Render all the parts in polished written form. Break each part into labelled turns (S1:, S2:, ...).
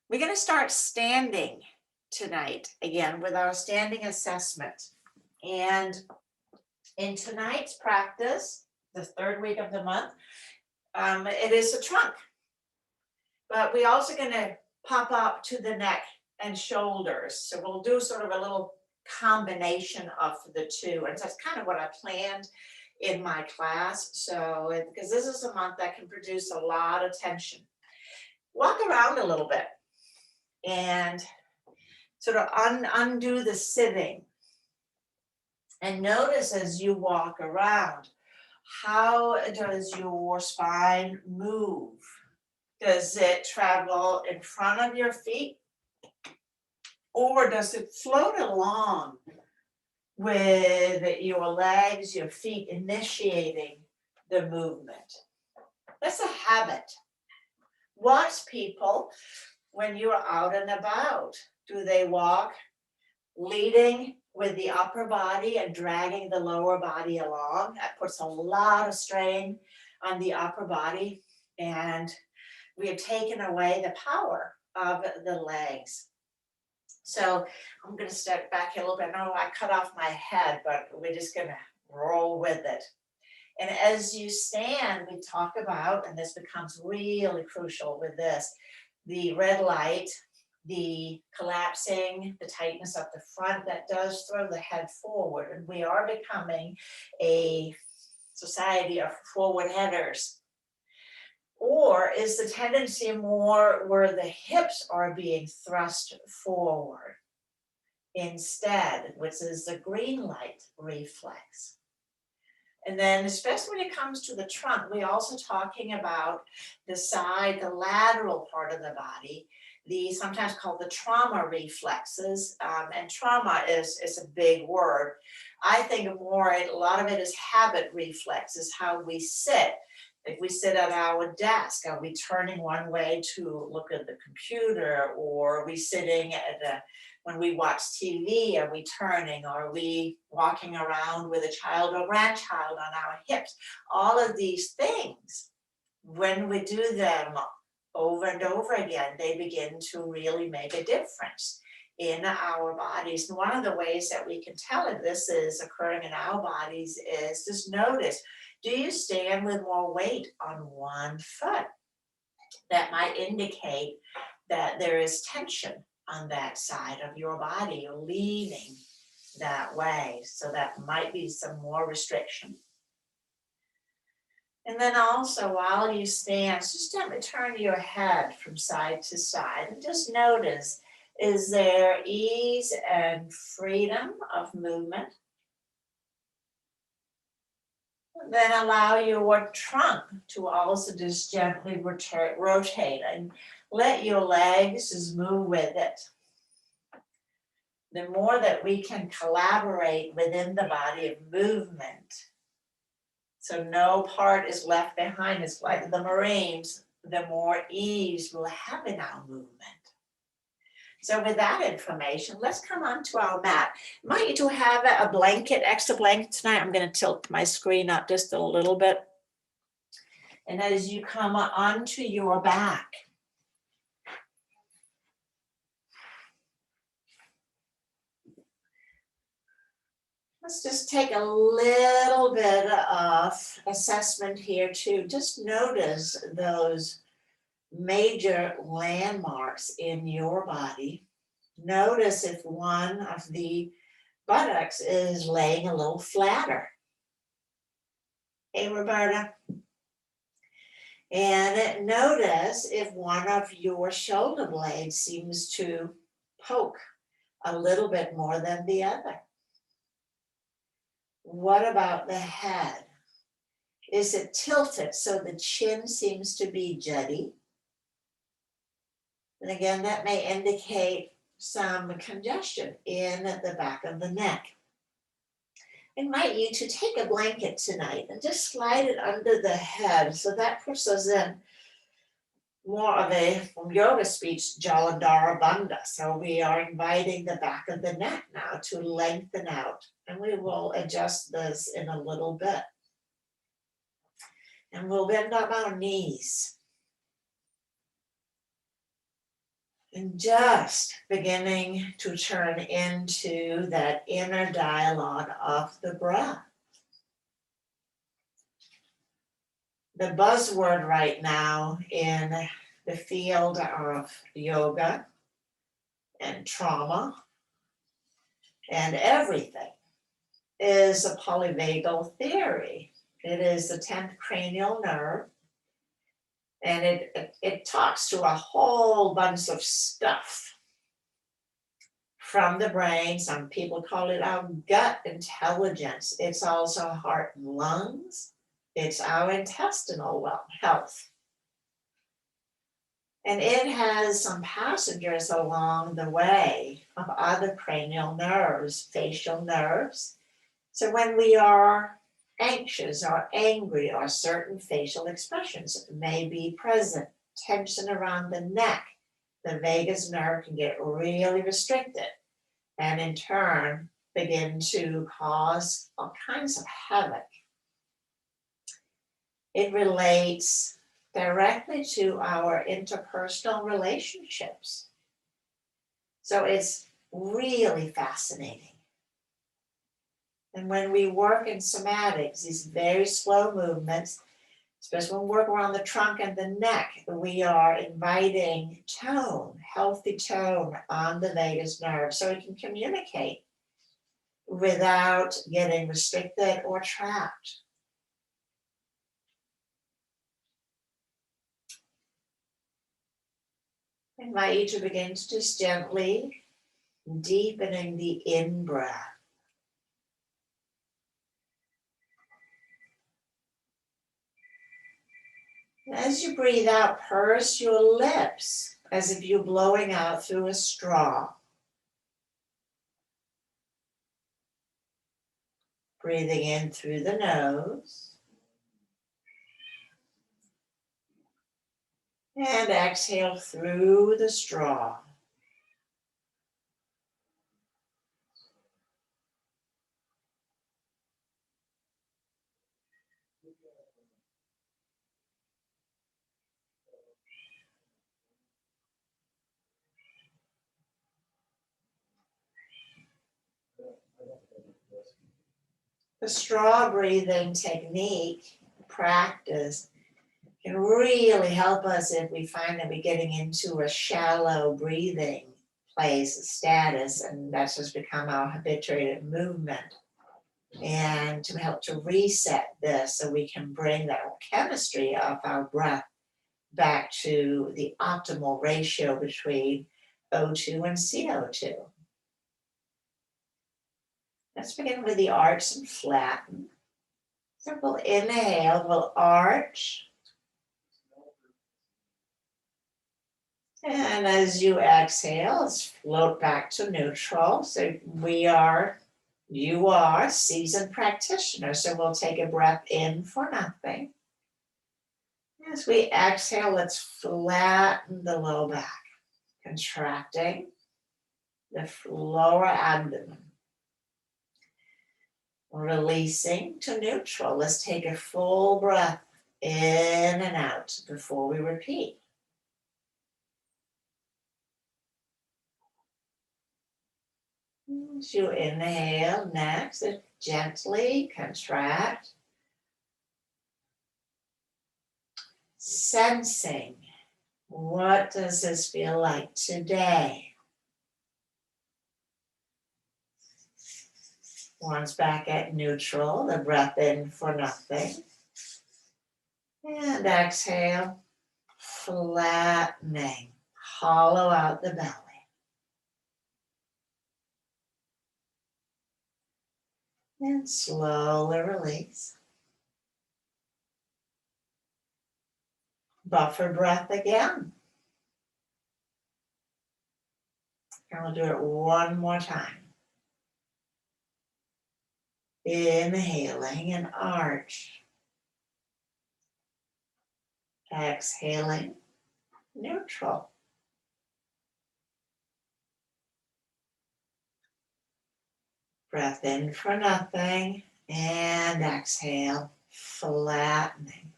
S1: We're going to start standing tonight again with our standing assessment. And in tonight's practice, the third week of the month, it is a trunk. But we're also going to pop up to the neck and shoulders. So we'll do sort of a little combination of the two. And that's kind of what I planned in my class. So, because this is a month that can produce a lot of tension. Walk around a little bit and sort of undo the sitting. And notice as you walk around, how does your spine move? Does it travel in front of your feet? Or does it float along with your legs, your feet initiating the movement? That's a habit. Watch people when you're out and about. Do they walk leading with the upper body and dragging the lower body along? That puts a lot of strain on the upper body, and we have taken away the power of the legs. So I'm going to step back a little bit. No, I cut off my head, but we're just going to roll with it. And as you stand, we talk about, and this becomes really crucial with this, the red light, the collapsing, the tightness up the front that does throw the head forward. And we are becoming a society of forward headers. Or is the tendency more where the hips are being thrust forward instead, which is the green light reflex? And then especially when it comes to the trunk, we're also talking about the side, the lateral part of the body, the sometimes called the trauma reflexes. And trauma is a big word. I think more, a lot of it is habit reflexes, how we sit. If we sit at our desk, are we turning one way to look at the computer, or are we sitting when we watch TV, are we turning, or are we walking around with a child or grandchild on our hips? All of these things, when we do them over and over again, they begin to really make a difference in our bodies. And one of the ways that we can tell if this is occurring in our bodies is just notice, do you stand with more weight on one foot? That might indicate that there is tension on that side of your body. You're leaning that way. So that might be some more restriction. And then also while you stand, just gently turn your head from side to side and just notice, is there ease and freedom of movement? Then allow your trunk to also just gently rotate and let your legs just move with it. The more that we can collaborate within the body of movement, so no part is left behind, it's like the Marines, the more ease we'll have in our movement. So with that information, let's come on to our mat. Might you have a blanket, extra blanket tonight? I'm going to tilt my screen up just a little bit. And as you come onto your back, let's just take a little bit of assessment here too. Just notice those major landmarks in your body. Notice if one of the buttocks is laying a little flatter. Hey, Roberta. And notice if one of your shoulder blades seems to poke a little bit more than the other. What about the head? Is it tilted so the chin seems to be jutty? And again, that may indicate some congestion in the back of the neck. I invite you to take a blanket tonight and just slide it under the head. So that puts us in more of a, from yoga speech, Jalandhara Bandha. So we are inviting the back of the neck now to lengthen out. And we will adjust this in a little bit. And we'll bend up our knees. And just beginning to turn into that inner dialogue of the breath. The buzzword right now in the field of yoga and trauma and everything is a polyvagal theory. It is the 10th cranial nerve, and it talks to a whole bunch of stuff from the brain. Some people call it our gut intelligence. It's also heart and lungs. It's our intestinal health. And it has some passengers along the way of other cranial nerves, facial nerves. So when we are anxious or angry, or certain facial expressions may be present, tension around the neck, the vagus nerve can get really restricted and in turn begin to cause all kinds of havoc. It relates directly to our interpersonal relationships. So it's really fascinating. And when we work in somatics, these very slow movements, especially when we work around the trunk and the neck, we are inviting tone, healthy tone on the vagus nerve so it can communicate without getting restricted or trapped. I invite you to begin to just gently deepening the in-breath. As you breathe out, purse your lips as if you're blowing out through a straw. Breathing in through the nose. And exhale through the straw. The straw breathing technique practice can really help us if we find that we're getting into a shallow breathing place, status, and that's just become our habituated movement. And to help to reset this so we can bring the chemistry of our breath back to the optimal ratio between O2 and CO2. Let's begin with the arch and flatten. So we'll inhale, we'll arch. And as you exhale, let's float back to neutral. So you are seasoned practitioner. So we'll take a breath in for nothing. As we exhale, let's flatten the low back, contracting the lower abdomen. Releasing to neutral. Let's take a full breath in and out before we repeat. As you inhale, next, gently contract. Sensing, what does this feel like today? Once back at neutral, the breath in for nothing. And exhale, flattening, hollow out the belly. And slowly release. Buffer breath again. And we'll do it one more time. Inhaling and arch. Exhaling, neutral. Breath in for nothing. And exhale, flattening.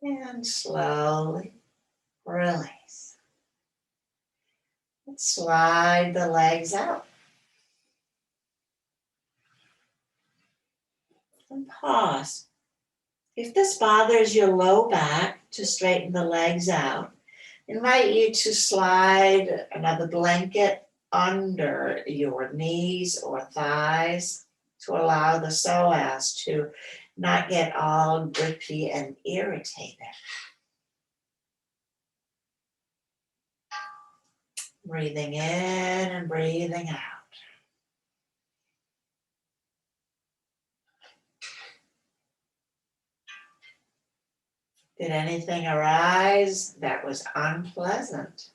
S1: And slowly release. And slide the legs out. And pause. If this bothers your low back, to straighten the legs out, invite you to slide another blanket under your knees or thighs to allow the psoas to not get all grippy and irritated. Breathing in and breathing out. Did anything arise that was unpleasant?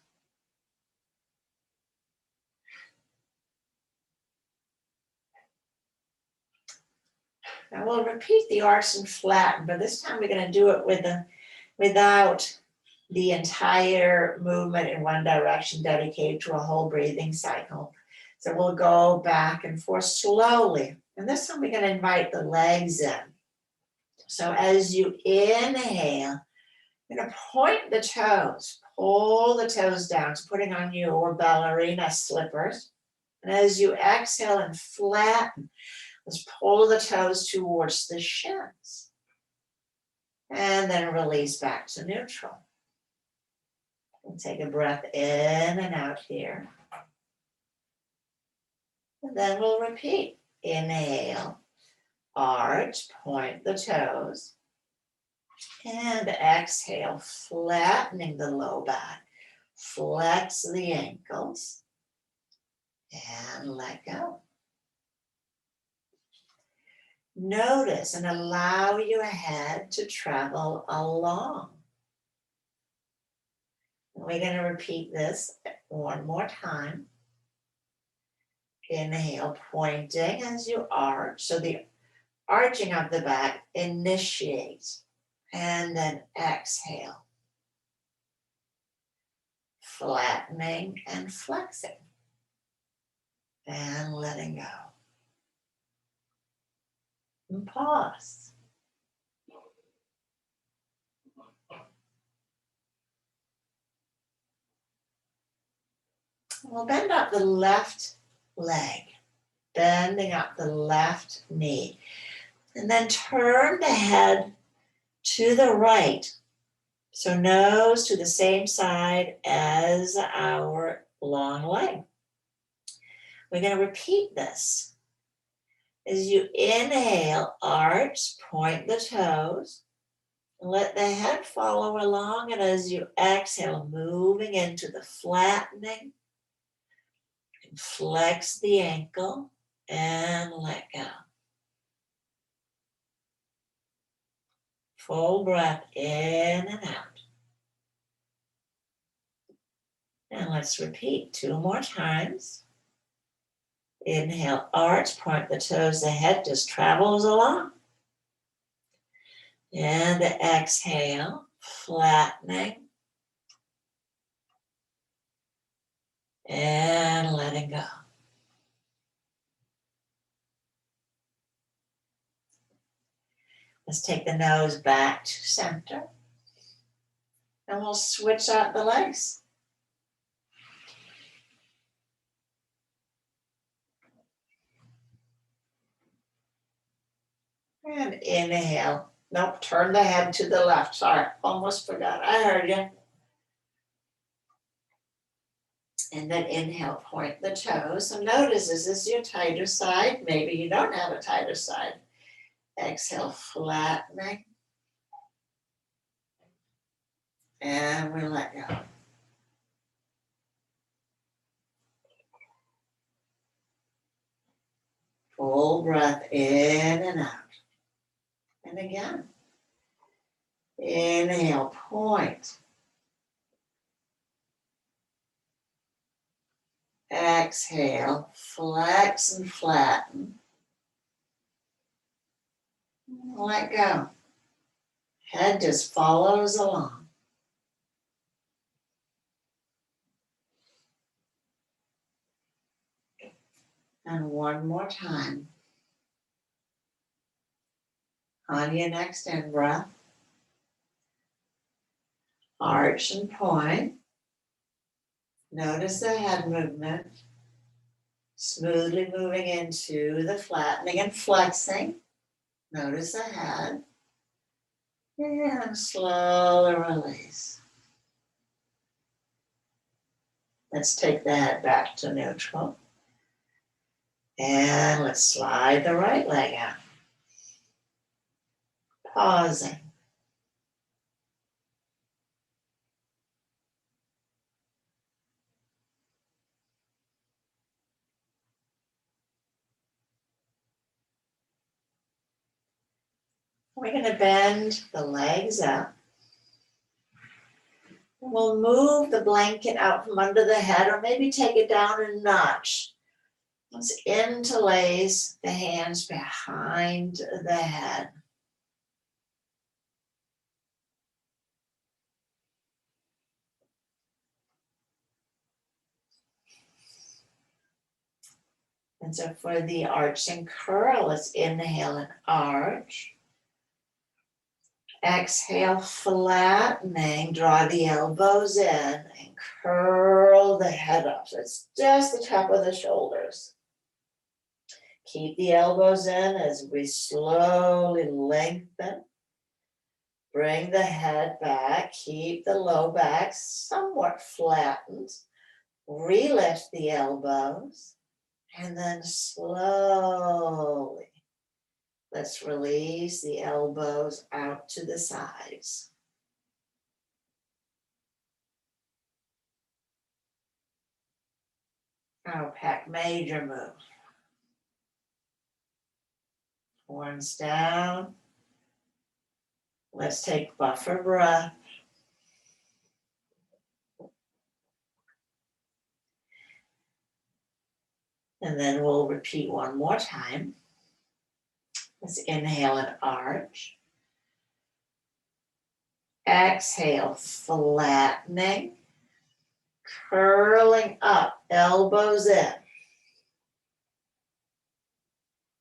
S1: Now we'll repeat the arcs and flatten, but this time we're going to do it without the entire movement in one direction dedicated to a whole breathing cycle. So we'll go back and forth slowly. And this time we're going to invite the legs in. So as you inhale, you're going to point the toes, pull the toes down, so putting on your ballerina slippers. And as you exhale and flatten, let's pull the toes towards the shins. And then release back to neutral. And take a breath in and out here. And then we'll repeat. Inhale, arch, point the toes. And exhale, flattening the low back. Flex the ankles. And let go. Notice and allow your head to travel along. We're going to repeat this one more time. Inhale, pointing as you arch. So the arching of the back initiates. And then exhale. Flattening and flexing. And letting go. And pause. We'll bend up the left leg, bending up the left knee, and then turn the head to the right. So nose to the same side as our long leg. We're going to repeat this. As you inhale, arch, point the toes. Let the head follow along, and as you exhale, moving into the flattening, flex the ankle and let go. Full breath in and out. And let's repeat 2 more times. Inhale, arch, point the toes, the head just travels along. And exhale, flattening. And letting go. Let's take the nose back to center. And we'll switch out the legs. And inhale. Nope, turn the head to the left. Sorry, almost forgot. I heard you. And then inhale, point the toes. So notice, is this your tighter side? Maybe you don't have a tighter side. Exhale, flattening. And we let go. Full breath in and out. And again. Inhale, point. Exhale, flex and flatten. Let go. Head just follows along. And one more time. On your next in-breath, Arch and point. Notice the head movement. Smoothly moving into the flattening and flexing. Notice the head. And slowly release. Let's take the head back to neutral. And let's slide the right leg out. Pausing. We're going to bend the legs up. We'll move the blanket out from under the head, or maybe take it down a notch. Let's interlace the hands behind the head. And so for the arch and curl, let's inhale and arch. Exhale, flattening, draw the elbows in and curl the head up. So it's just the top of the shoulders. Keep the elbows in as we slowly lengthen. Bring the head back, keep the low back somewhat flattened. Relift the elbows, and then slowly, let's release the elbows out to the sides. Our pec major move. Horns down. Let's take buffer breath. And then we'll repeat one more time. Let's inhale and arch. Exhale, flattening, curling up, elbows in.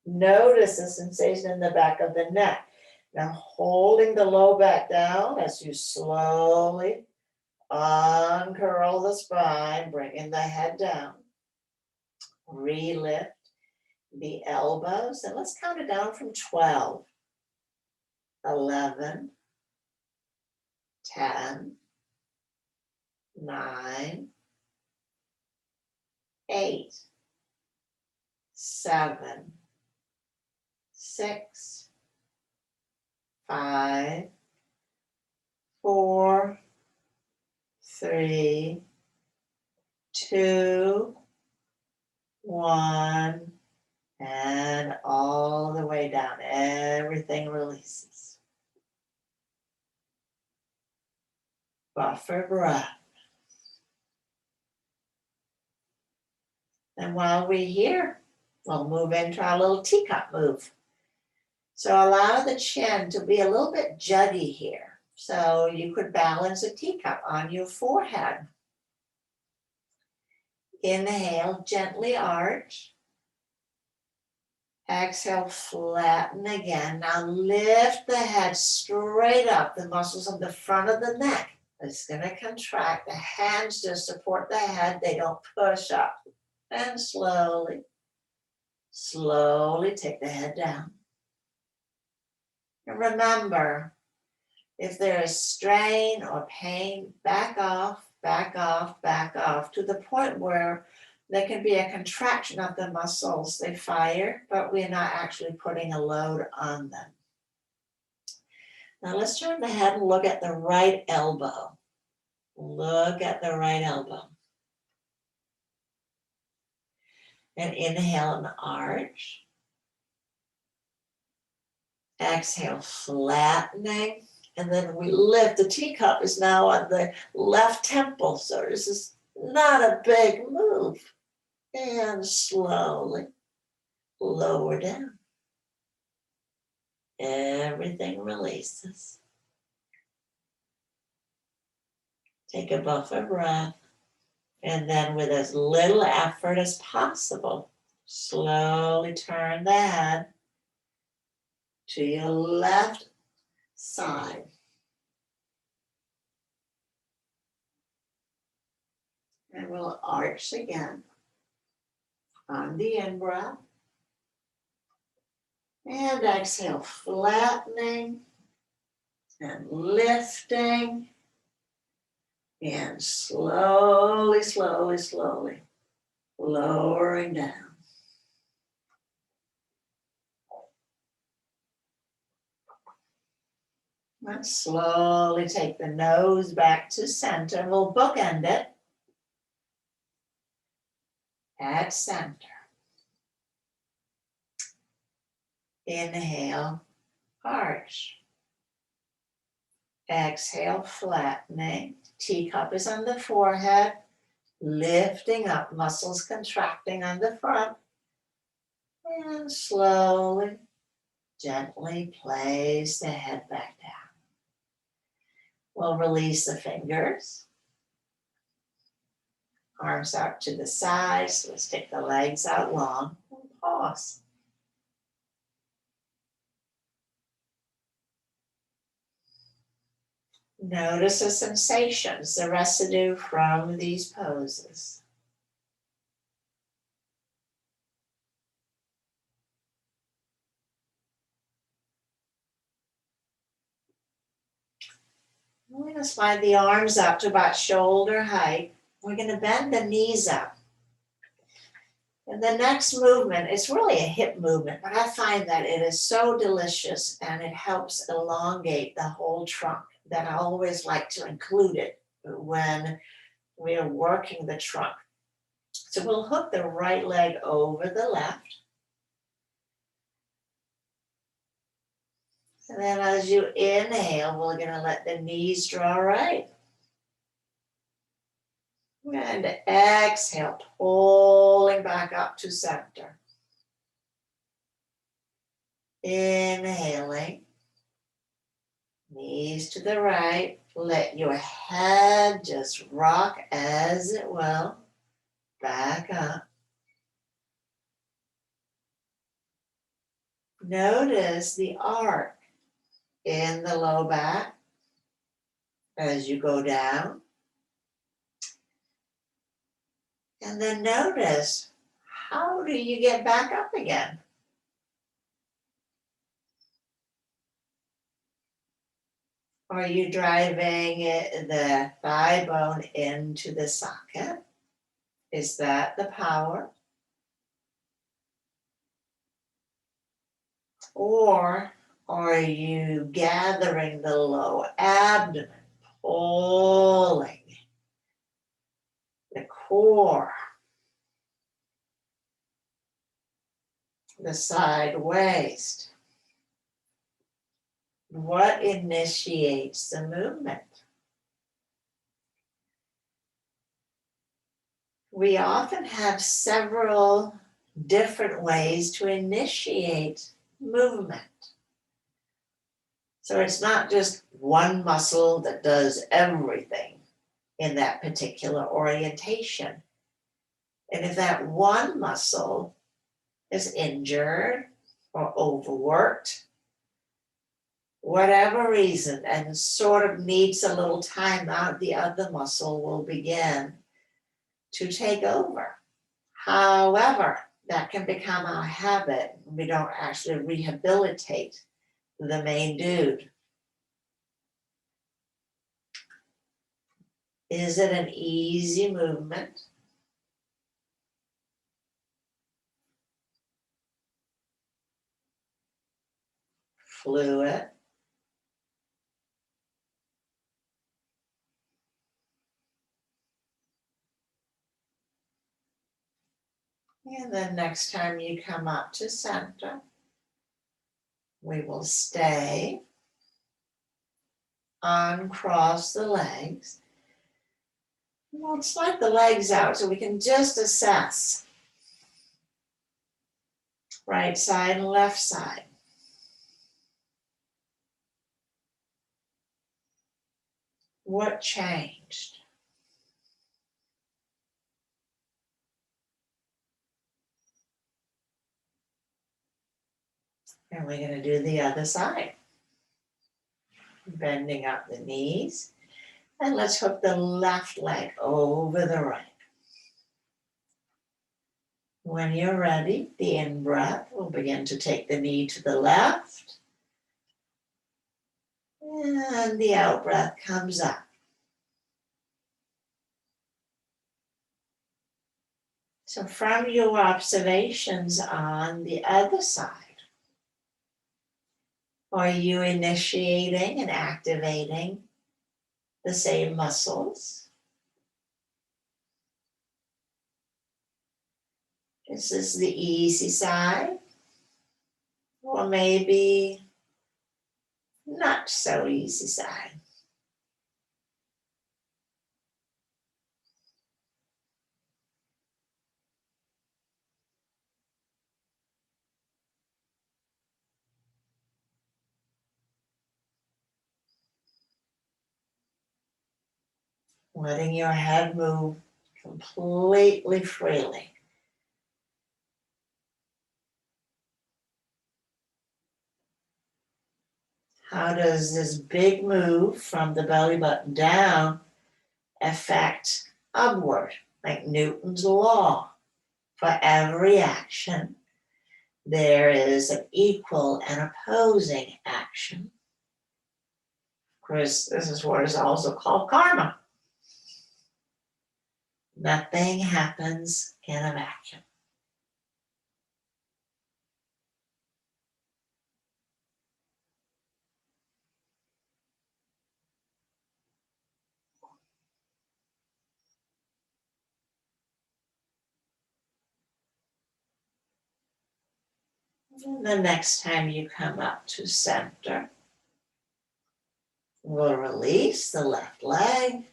S1: Notice the sensation in the back of the neck. Now holding the low back down as you slowly uncurl the spine, bringing the head down. Relift the elbows, and let's count it down from 12, 11, 10, 9, 8, 7, 6, 5, 4, 3, 2, 1, and all the way down. Everything releases. Buffer breath. And while we're here, we'll move into our little teacup move. So allow the chin to be a little bit juggy here. So you could balance a teacup on your forehead. Inhale, gently arch. Exhale, flatten again. Now lift the head straight up, the muscles on the front of the neck. It's going to contract. The hands just support the head. They don't push up. And slowly, slowly take the head down. And remember, if there is strain or pain, back off, back off, back off to the point where there can be a contraction of the muscles. They fire, but we're not actually putting a load on them. Now let's turn the head and look at the right elbow. Look at the right elbow. And inhale and arch. Exhale, flattening. And then we lift. The teacup is now on the left temple. So this is not a big move. And slowly lower down. Everything releases. Take a buffer breath. And then with as little effort as possible, slowly turn the head to your left side. And we'll arch again on the in-breath. And exhale, flattening and lifting. And slowly, slowly, slowly lowering down. Let's slowly take the nose back to center. We'll bookend it at center. Inhale, arch. Exhale, flattening. Teacup is on the forehead, lifting up, muscles contracting on the front. And slowly, gently place the head back down. We'll release the fingers. Arms out to the sides. Let's stick the legs out long and pause. Notice the sensations, the residue from these poses. We're going to slide the arms up to about shoulder height. We're going to bend the knees up. And the next movement, it's really a hip movement, but I find that it is so delicious and it helps elongate the whole trunk that I always like to include it when we are working the trunk. So we'll hook the right leg over the left. And then as you inhale, we're going to let the knees draw right. And exhale, pulling back up to center. Inhaling, knees to the right. Let your head just rock as it will. Back up. Notice the arc in the low back as you go down. And then notice, how do you get back up again? Are you driving the thigh bone into the socket? Is that the power? Or are you gathering the low abdomen, pulling the core, the side waist? What initiates the movement? We often have several different ways to initiate movement. So it's not just one muscle that does everything in that particular orientation. And if that one muscle is injured or overworked, whatever reason, and sort of needs a little time out, the other muscle will begin to take over. However, that can become our habit. We don't actually rehabilitate the main dude. Is it an easy movement? Fluid? And then next time you come up to center, we will stay, uncross the legs. We'll slide the legs out so we can just assess right side and left side. What changed? And we're going to do the other side. Bending up the knees. And let's hook the left leg over the right. When you're ready, the in-breath will begin to take the knee to the left. And the out-breath comes up. So from your observations on the other side, are you initiating and activating the same muscles? Is this the easy side? Or maybe not so easy side? Letting your head move completely freely. How does this big move from the belly button down affect upward, like Newton's law? For every action, there is an equal and opposing action. Of course, this is what is also called karma. Nothing happens in a vacuum. And the next time you come up to center, we'll release the left leg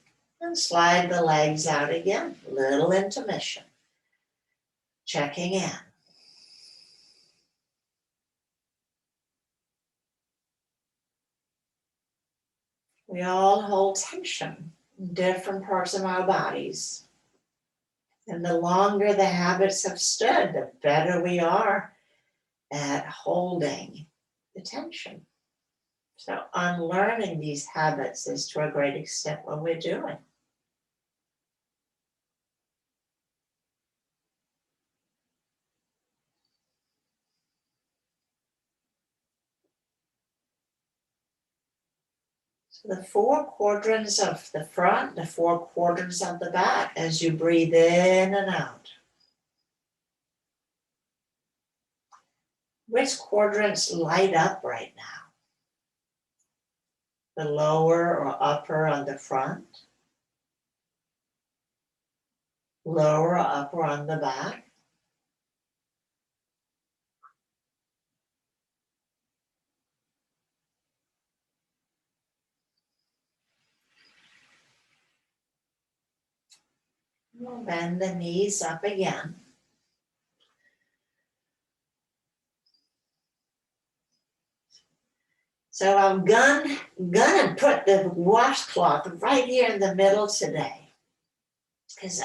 S1: and slide the legs out again. Little intermission. Checking in. We all hold tension in different parts of our bodies. And the longer the habits have stood, the better we are at holding the tension. So unlearning these habits is to a great extent what we're doing. So the 4 quadrants of the front, the 4 quadrants of the back, as you breathe in and out. Which quadrants light up right now? The lower or upper on the front? Lower or upper on the back? We'll bend the knees up again. So I'm gonna put the washcloth right here in the middle today. Because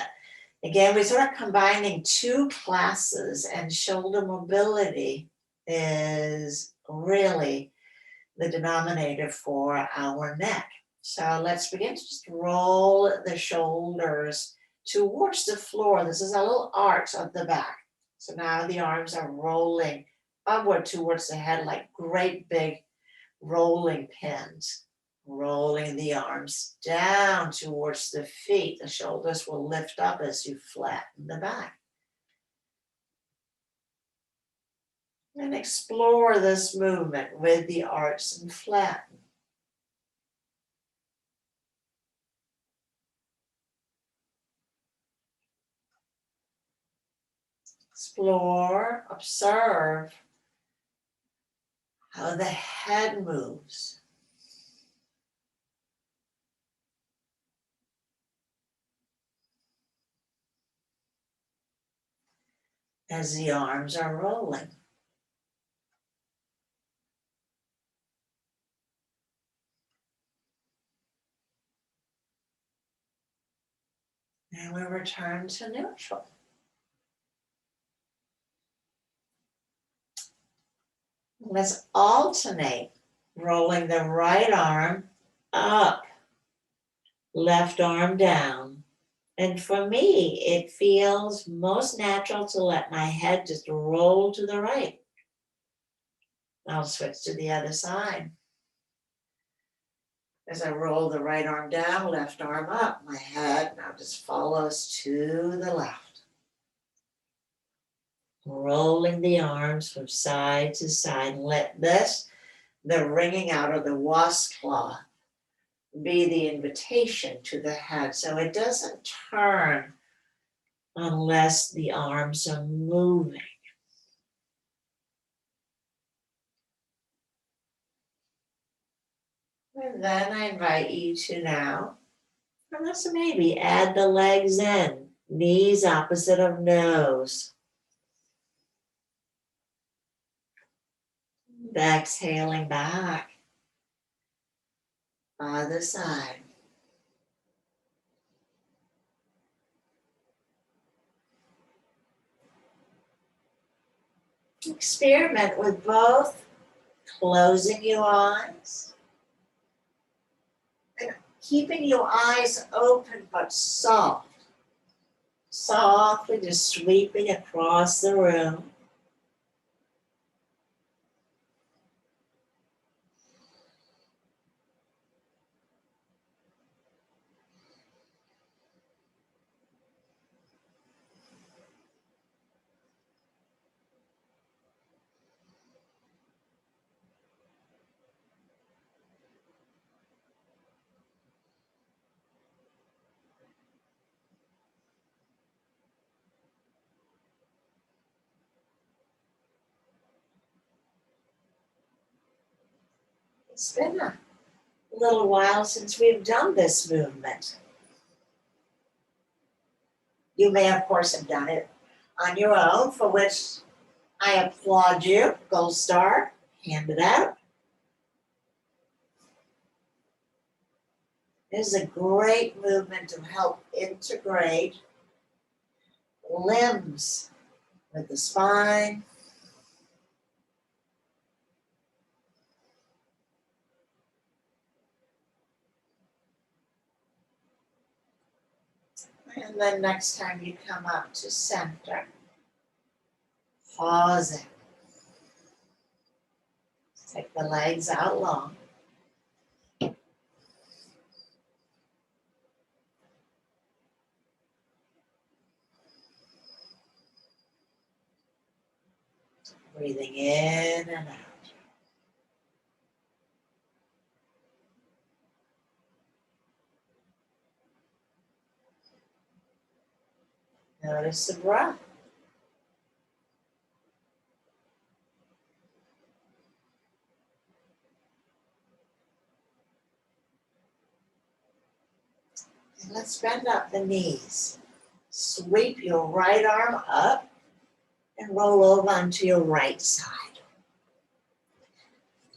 S1: again, we're sort of combining 2 classes, and shoulder mobility is really the denominator for our neck. So let's begin to just roll the shoulders towards the floor. This is a little arch of the back. So now the arms are rolling upward towards the head like great big rolling pins. Rolling the arms down towards the feet. The shoulders will lift up as you flatten the back. And explore this movement with the arch and flatten. Explore, observe how the head moves. As the arms are rolling. And we return to neutral. Let's alternate, rolling the right arm up, left arm down, And for me, it feels most natural to let my head just roll to the right. I'll switch to the other side. As I roll the right arm down, left arm up, my head now just follows to the left. Rolling the arms from side to side. Let this, the wringing out of the washcloth, be the invitation to the head. So it doesn't turn unless the arms are moving. And then I invite you to now, unless maybe add the legs in, knees opposite of nose. Exhaling back. Other side. Experiment with both, closing your eyes and keeping your eyes open but soft. Softly just sweeping across the room. It's been a little while since we've done this movement. You may, of course, have done it on your own, for which I applaud you. Gold star, hand it out. This is a great movement to help integrate limbs with the spine. And then next time you come up to center, pausing. Take the legs out long. Breathing in and out. Notice the breath. And let's bend up the knees. Sweep your right arm up and roll over onto your right side.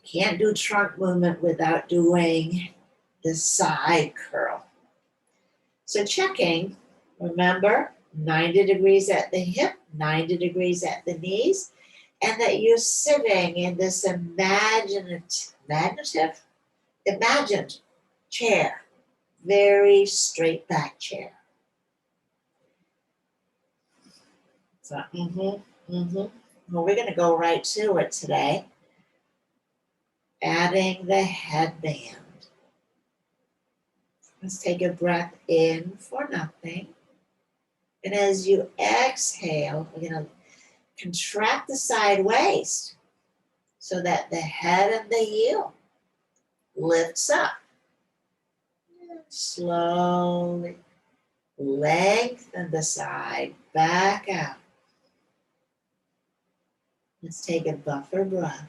S1: Can't do trunk movement without doing the side curl. So checking, remember, 90 degrees at the hip, 90 degrees at the knees, and that you're sitting in this imagined chair, very straight back chair. So, well, we're going to go right to it today. Adding the headband. Let's take a breath in for nothing. And as you exhale, we're going to contract the side waist so that the head and the heel lifts up. Slowly lengthen the side back out. Let's take a buffer breath.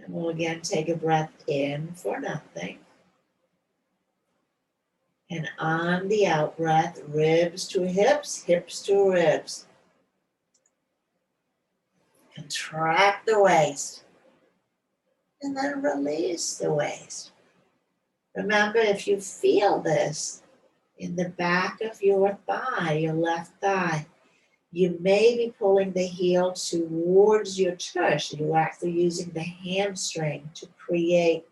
S1: And we'll again take a breath in for nothing. And on the out breath, ribs to hips, hips to ribs. Contract the waist. And then release the waist. Remember, if you feel this in the back of your thigh, your left thigh, you may be pulling the heel towards your tush. You're actually using the hamstring to create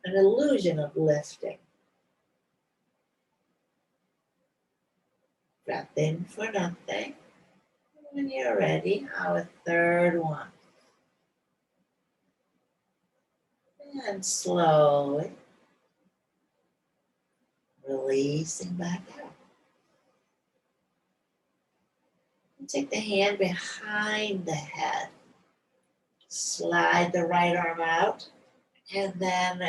S1: an illusion of lifting. Breath in for nothing. When you're ready, our third one. And slowly releasing back out. And take the hand behind the head. Slide the right arm out. And then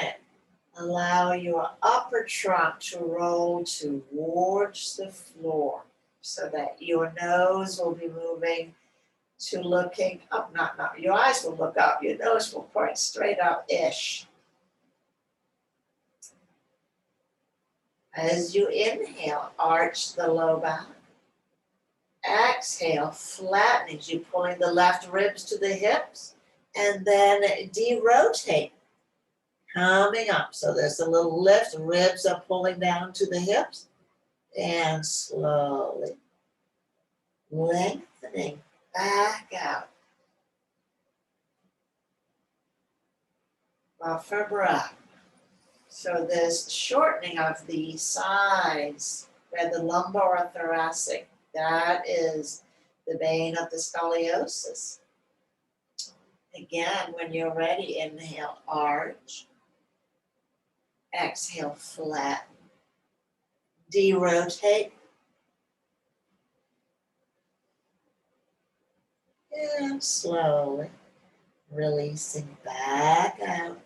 S1: allow your upper trunk to roll towards the floor so that your nose will be moving to looking up, not, your eyes will look up, your nose will point straight up-ish. As you inhale, arch the low back. Exhale, flatten as you pulling the left ribs to the hips, and then de-rotate, coming up. So there's a little lift, ribs are pulling down to the hips, and slowly lengthening back out. For breath. So this shortening of the sides, where the lumbar or thoracic, that is the bane of the scoliosis. Again, when you're ready, inhale, arch. Exhale, flatten. De-rotate. And slowly releasing back out.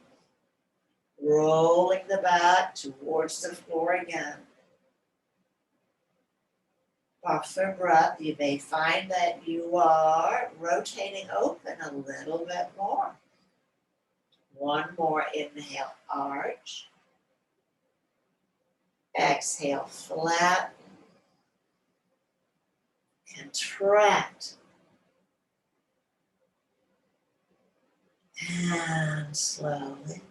S1: Rolling the back towards the floor again. For breath, you may find that you are rotating open a little bit more. One more inhale, arch. Exhale, flatten. Contract. And slowly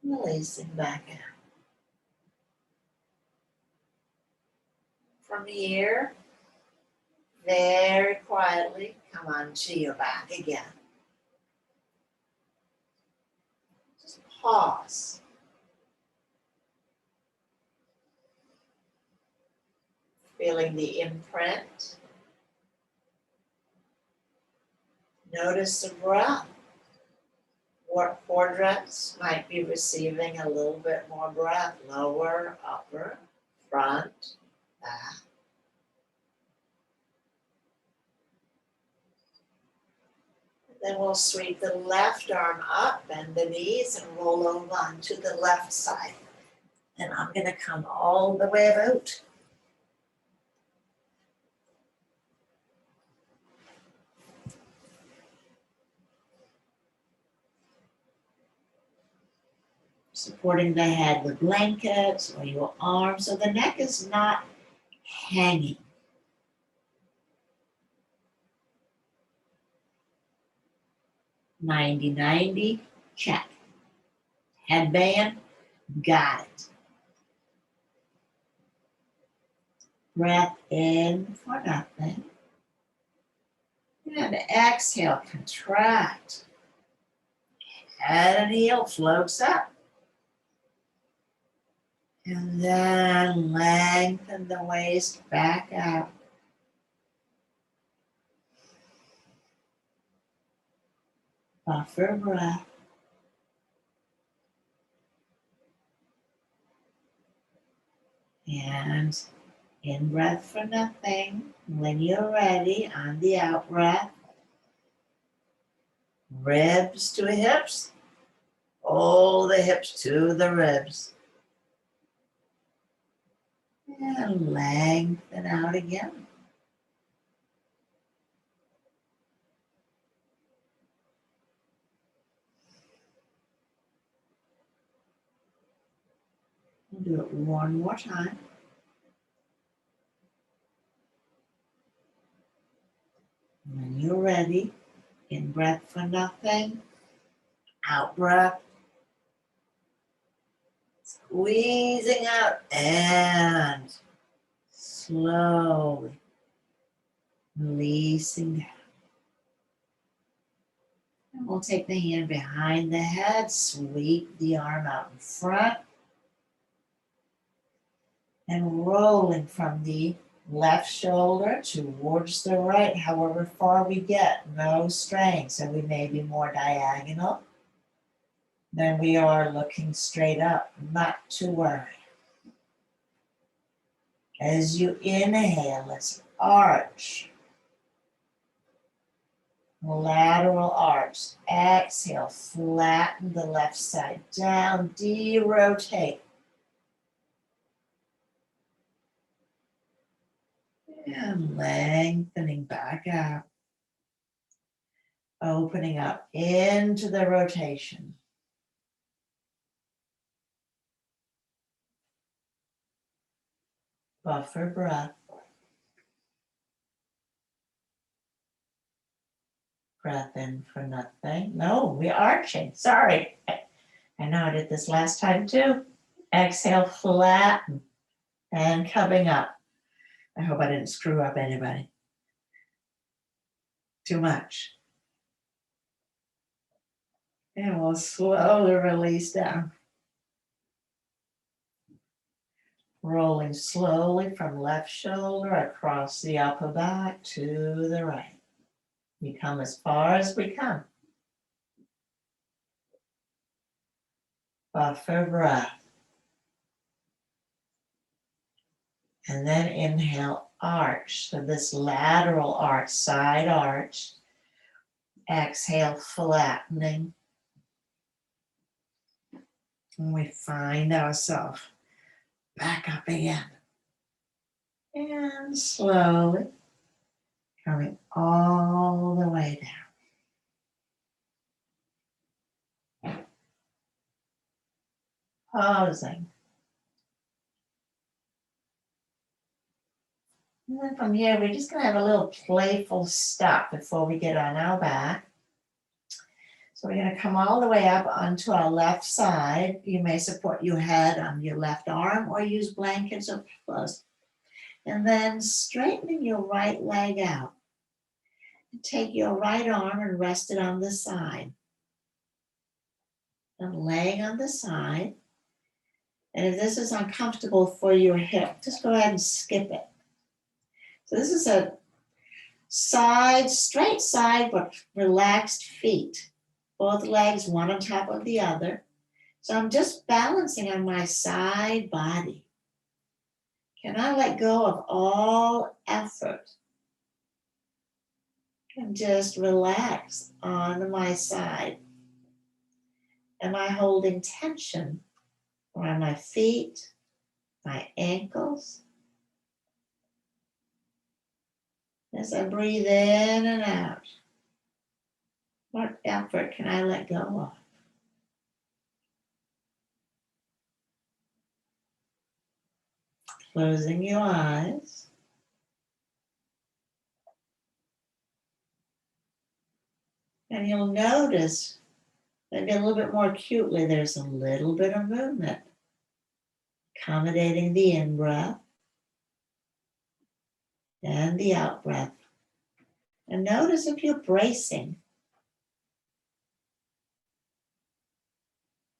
S1: releasing back out. From here, very quietly, come onto your back again. Just pause. Feeling the imprint. Notice the breath. What quadrants might be receiving a little bit more breath. Lower, upper, front, back. Then we'll sweep the left arm up, bend the knees, and roll over onto the left side. And I'm going to come all the way out. Supporting the head with blankets or your arms, so the neck is not hanging. "90-90, check. Headband, got it. Breath in for nothing. And exhale, contract. Head and heel floats up. And then lengthen the waist back out. Buffer breath. And in breath for nothing. When you're ready, on the out breath, ribs to hips. Pull the hips to the ribs. And lengthen out again. We'll do it one more time. When you're ready, in breath for nothing, out breath. Squeezing out and slowly releasing down. And we'll take the hand behind the head, sweep the arm out in front, and rolling from the left shoulder towards the right, however far we get, no strain. So we may be more diagonal than we are looking straight up, not to worry. As you inhale, let's arch. Lateral arch. Exhale, flatten the left side down, de-rotate. And lengthening back out. Opening up into the rotation. Buffer breath. Breath in for nothing. No, we're arching. Sorry. I know I did this last time too. Exhale, flatten and coming up. I hope I didn't screw up anybody. Too much. And we'll slowly release down. Rolling slowly from left shoulder across the upper back to the right. We come as far as we come. Buffer breath. And then inhale, arch. So this lateral arch, side arch. Exhale, flattening. And we find ourselves back up again. And slowly coming all the way down. Pausing. And then from here, we're just going to have a little playful stop before we get on our back. So we're going to come all the way up onto our left side. You may support your head on your left arm or use blankets or pillows. And then straightening your right leg out. Take your right arm and rest it on the side. And laying on the side. And if this is uncomfortable for your hip, just go ahead and skip it. So this is a side, straight side, but relaxed feet. Both legs, one on top of the other. So I'm just balancing on my side body. Can I let go of all effort and just relax on my side? Am I holding tension around my feet, my ankles? As I breathe in and out, what effort can I let go of? Closing your eyes. And you'll notice, maybe a little bit more acutely, there's a little bit of movement. Accommodating the in-breath and the out-breath. And notice if you're bracing.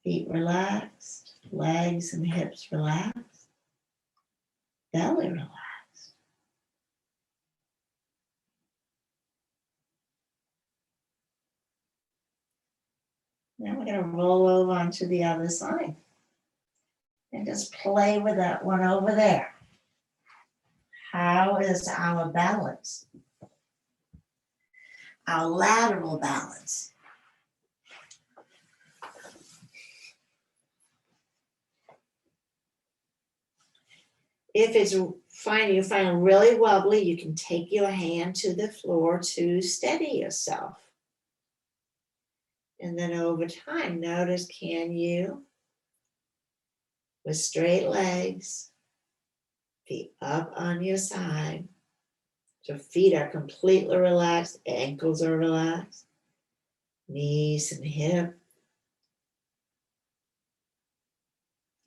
S1: Feet relaxed, legs and hips relaxed, belly relaxed. Now we're going to roll over onto the other side and just play with that one over there. How is our balance? Our lateral balance. If it's you find it really wobbly, you can take your hand to the floor to steady yourself. And then over time, notice, can you, with straight legs, feet up on your side, so feet are completely relaxed, ankles are relaxed, knees and hip.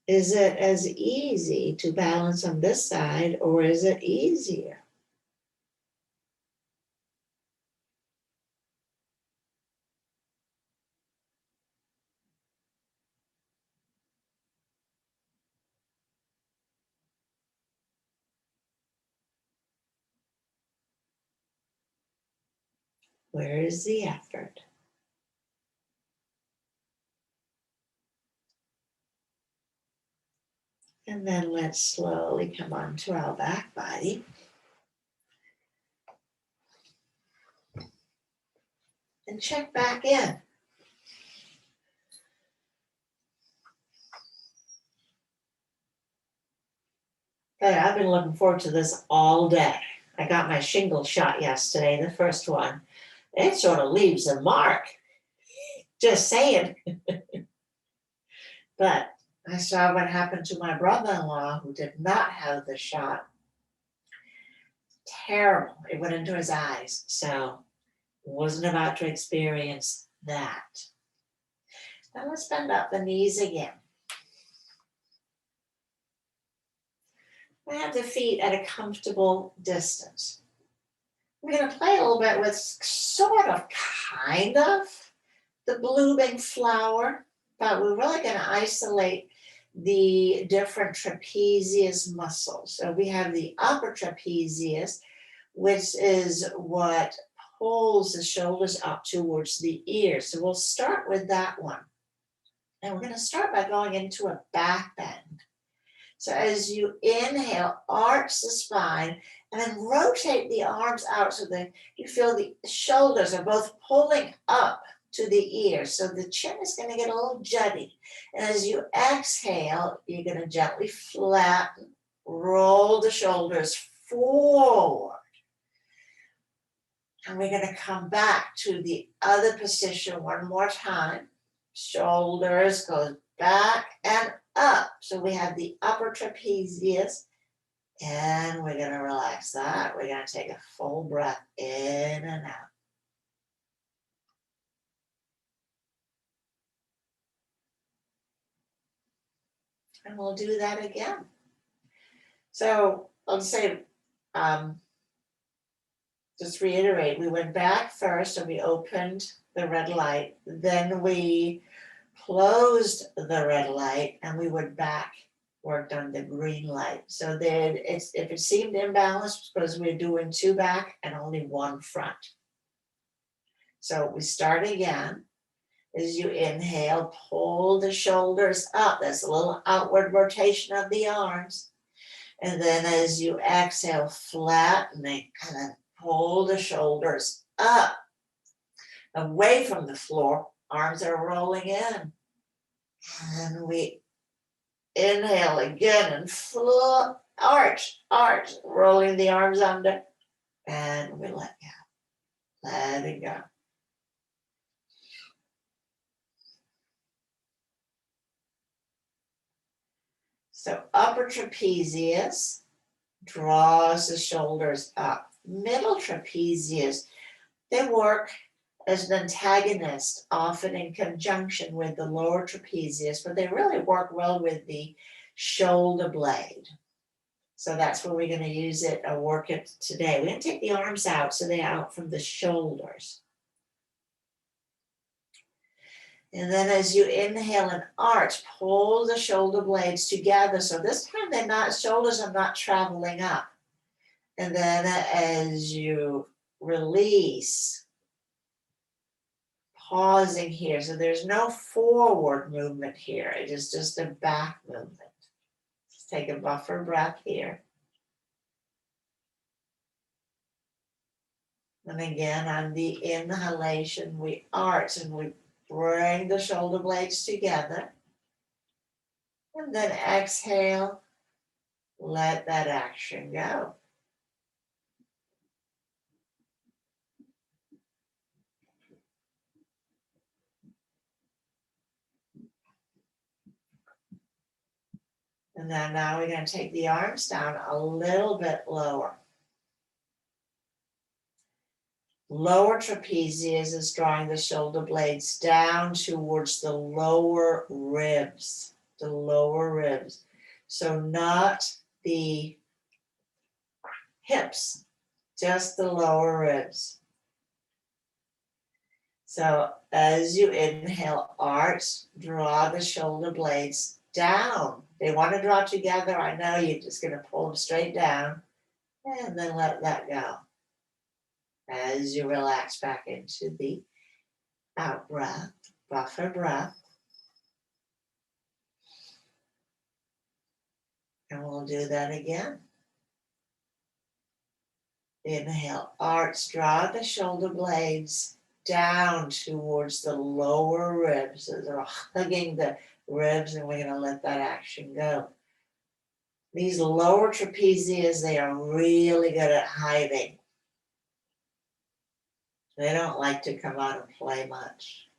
S1: Is it as easy to balance on this side, or is it easier? Where is the effort? And then let's slowly come onto our back body. And check back in. Okay, I've been looking forward to this all day. I got my shingle shot yesterday, the first one. It sort of leaves a mark. Just saying. But I saw what happened to my brother-in-law who did not have the shot. Terrible. It went into his eyes. So wasn't about to experience that. Now let's bend up the knees again. We have the feet at a comfortable distance. We're going to play a little bit with sort of, kind of, the blooming flower, but we're really going to isolate the different trapezius muscles. So we have the upper trapezius, which is what pulls the shoulders up towards the ears. So we'll start with that one. And we're going to start by going into a back bend. So as you inhale, arch the spine and then rotate the arms out so that you feel the shoulders are both pulling up to the ears. So the chin is going to get a little jutty. And as you exhale, you're going to gently flatten, roll the shoulders forward. And we're going to come back to the other position one more time. Shoulders go back and up. So we have the upper trapezius. And we're going to relax that. We're going to take a full breath in and out. And we'll do that again. So I'll say, just reiterate, we went back first, so we opened the red light, then we closed the red light, and we went back, worked on the green light. So then if it seemed imbalanced, because we're doing two back and only one front. So we start again. As you inhale, pull the shoulders up. That's a little outward rotation of the arms. And then as you exhale, flattening and then pull the shoulders up, away from the floor. Arms are rolling in. And we inhale again and arch, rolling the arms under. And we let go. Let it go. So upper trapezius draws the shoulders up. Middle trapezius, they work as an antagonist, often in conjunction with the lower trapezius, but they really work well with the shoulder blade. So that's where we're going to use it or work it today. We're going to take the arms out so they're out from the shoulders. And then as you inhale and arch, pull the shoulder blades together. So this time shoulders are not traveling up. And then as you release, pausing here. So there's no forward movement here. It is just a back movement. Just take a buffer breath here. And again, on the inhalation, we arch and we bring the shoulder blades together. And then exhale, let that action go. And then now we're going to take the arms down a little bit lower. Lower trapezius is drawing the shoulder blades down towards the lower ribs. The lower ribs. So not the hips, just the lower ribs. So as you inhale, arch, draw the shoulder blades down. They want to draw together. I know you're just going to pull them straight down and then let that go. as you relax back into the out breath, buffer breath. And we'll do that again. Inhale, arch, draw the shoulder blades down towards the lower ribs. So they're hugging the ribs, and we're going to let that action go. These lower trapezius, they are really good at hiding. They don't like to come out and play much.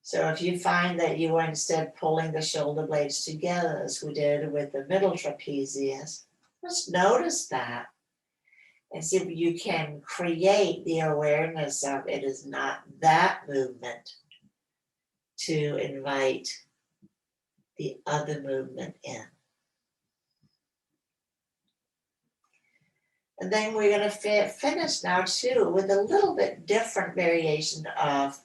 S1: So if you find that you are instead pulling the shoulder blades together, as we did with the middle trapezius, just notice that and see if you can create the awareness of it is not that movement to invite the other movement in. And then we're going to finish now too with a little bit different variation of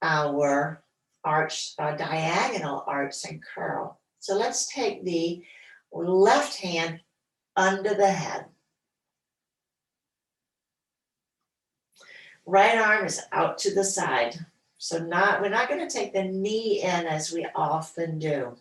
S1: our arch, diagonal arch and curl. So let's take the left hand under the head. Right arm is out to the side. So we're not going to take the knee in as we often do.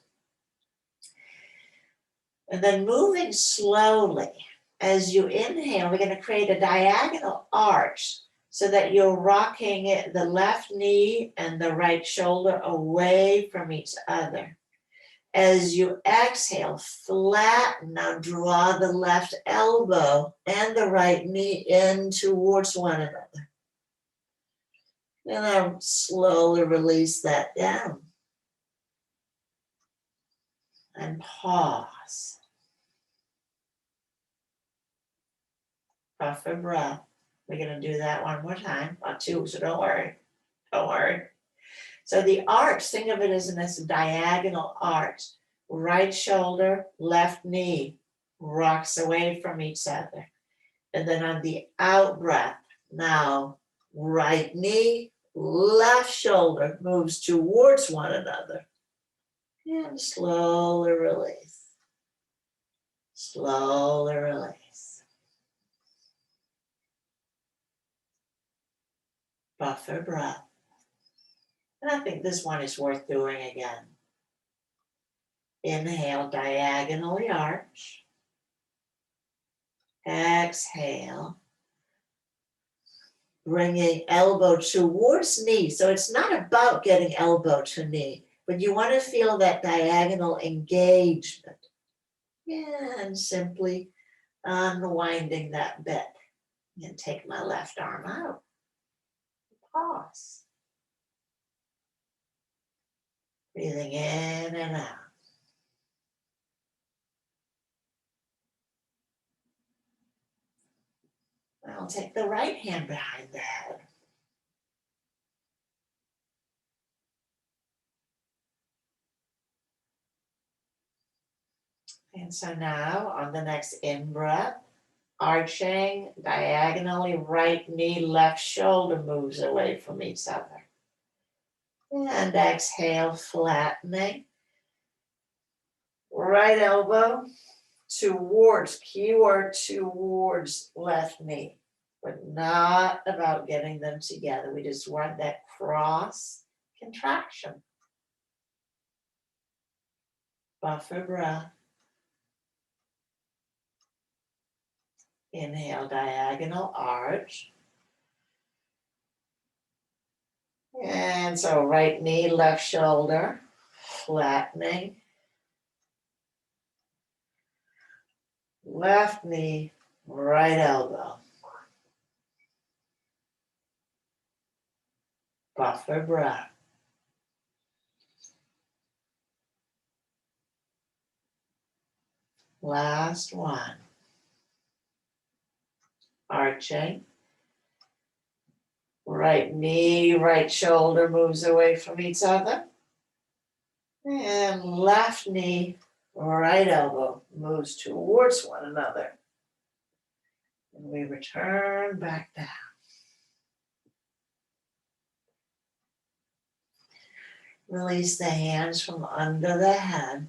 S1: And then moving slowly, as you inhale, we're going to create a diagonal arch so that you're rocking the left knee and the right shoulder away from each other. As you exhale, flatten, now draw the left elbow and the right knee in towards one another. And then slowly release that down. And pause. Buffer breath. We're going to do that one more time. Not two, so don't worry. Don't worry. So the arch, think of it as a diagonal arch. Right shoulder, left knee rocks away from each other. And then on the out breath, now right knee, left shoulder moves towards one another. And slowly release. Slowly release. Buffer breath. And I think this one is worth doing again. Inhale, diagonally arch. Exhale. Bringing elbow towards knee. So it's not about getting elbow to knee, but you want to feel that diagonal engagement. And simply unwinding that bit. And take my left arm out. Pause. Breathing in and out. I'll take the right hand behind the head. And so now on the next in-breath, arching diagonally, right knee, left shoulder moves away from each other. And exhale, flattening. Right elbow towards, keyword towards left knee. But not about getting them together. We just want that cross contraction. Buffer breath. Inhale, diagonal arch. And so right knee, left shoulder, flattening. Left knee, right elbow. Buffer breath. Last one. Arching. Right knee, right shoulder moves away from each other. And left knee, right elbow moves towards one another. And we return back down. Release the hands from under the head.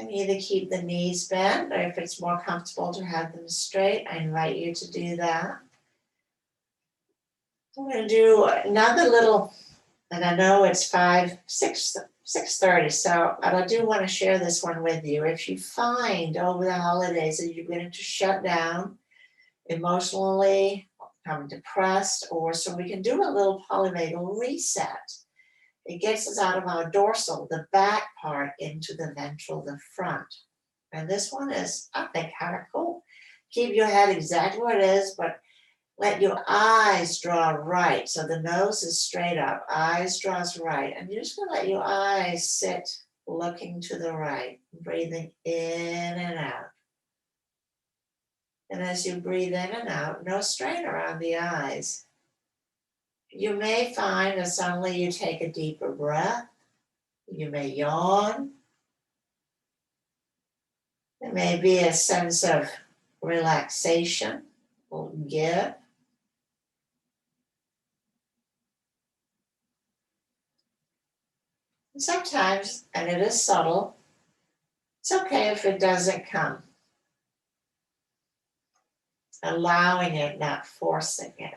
S1: And either keep the knees bent, or if it's more comfortable to have them straight, I invite you to do that. I'm going to do another little, and I know it's 6:30, so I do want to share this one with you. If you find over the holidays that you're going to shut down emotionally, become depressed, or so we can do a little polyvagal reset. It gets us out of our dorsal, the back part, into the ventral, the front. And this one is, I think, kind of cool. Keep your head exactly where it is, but let your eyes draw right. So the nose is straight up, eyes draws right. And you're just going to let your eyes sit looking to the right, breathing in and out. And as you breathe in and out, no strain around the eyes. You may find that suddenly you take a deeper breath. You may yawn. There may be a sense of relaxation or give. And sometimes, and it is subtle, it's okay if it doesn't come. Allowing it, not forcing it.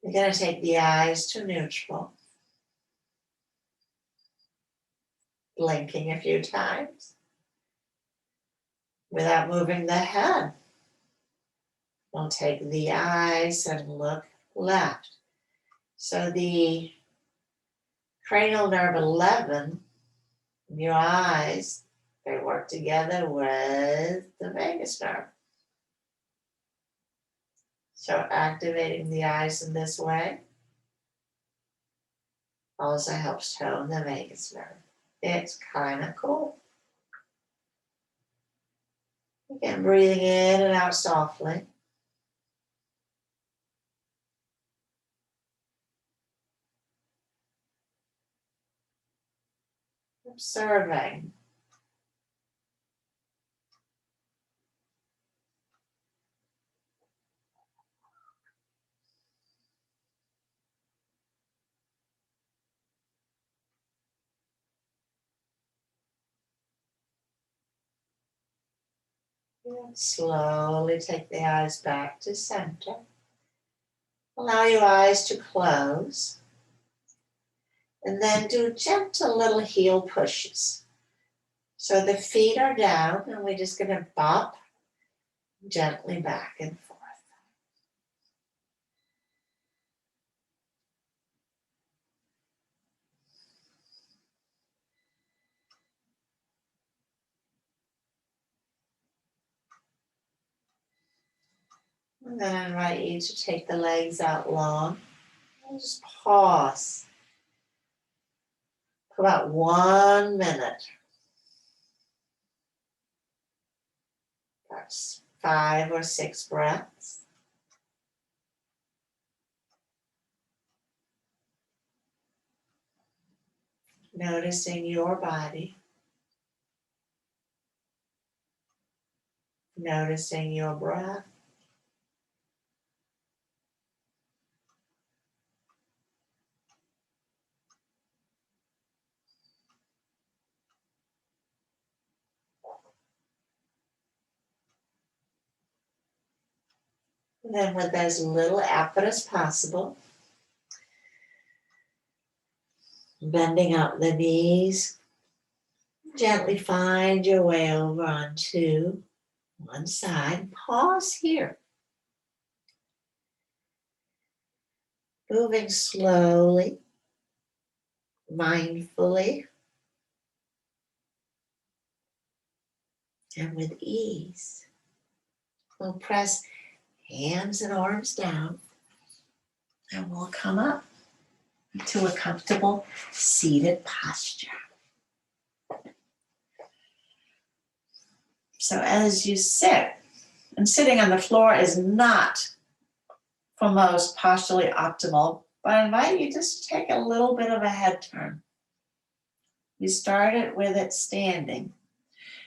S1: You're going to take the eyes to neutral. Blinking a few times without moving the head. We'll take the eyes and look left. So the cranial nerve 11, your eyes, they work together with the vagus nerve. So activating the eyes in this way also helps tone the vagus nerve. It's kind of cool. Again, breathing in and out softly. Observing. And slowly take the eyes back to center. Allow your eyes to close. And then do gentle little heel pushes. So the feet are down and we're just going to bop gently back and forth. And then I invite you to take the legs out long. And just pause for about 1 minute. That's 5 or 6 breaths. Noticing your body. Noticing your breath. And then with as little effort as possible, bending out the knees, gently find your way over onto one side. Pause here. Moving slowly, mindfully, and with ease. We'll press hands and arms down, and we'll come up to a comfortable seated posture. So as you sit, and sitting on the floor is not for most posturally optimal, but I invite you just to take a little bit of a head turn. You started with it standing.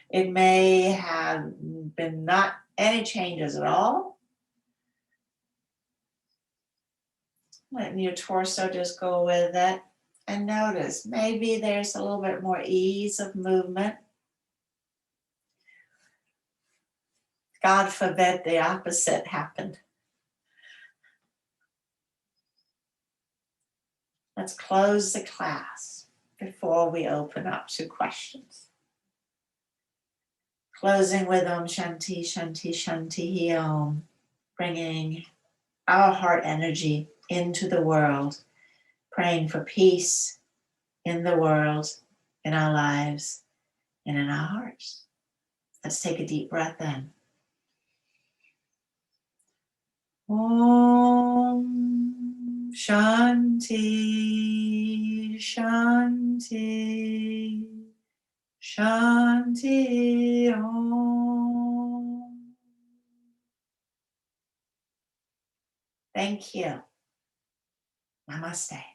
S1: It may have been not any changes at all. Letting your torso just go with it. And notice, maybe there's a little bit more ease of movement. God forbid the opposite happened. Let's close the class before we open up to questions. Closing with Om Shanti, Shanti, Shanti, Om, bringing our heart energy into the world, praying for peace in the world, in our lives, and in our hearts. Let's take a deep breath in. Om Shanti, Shanti, Shanti Om. Thank you. Namaste.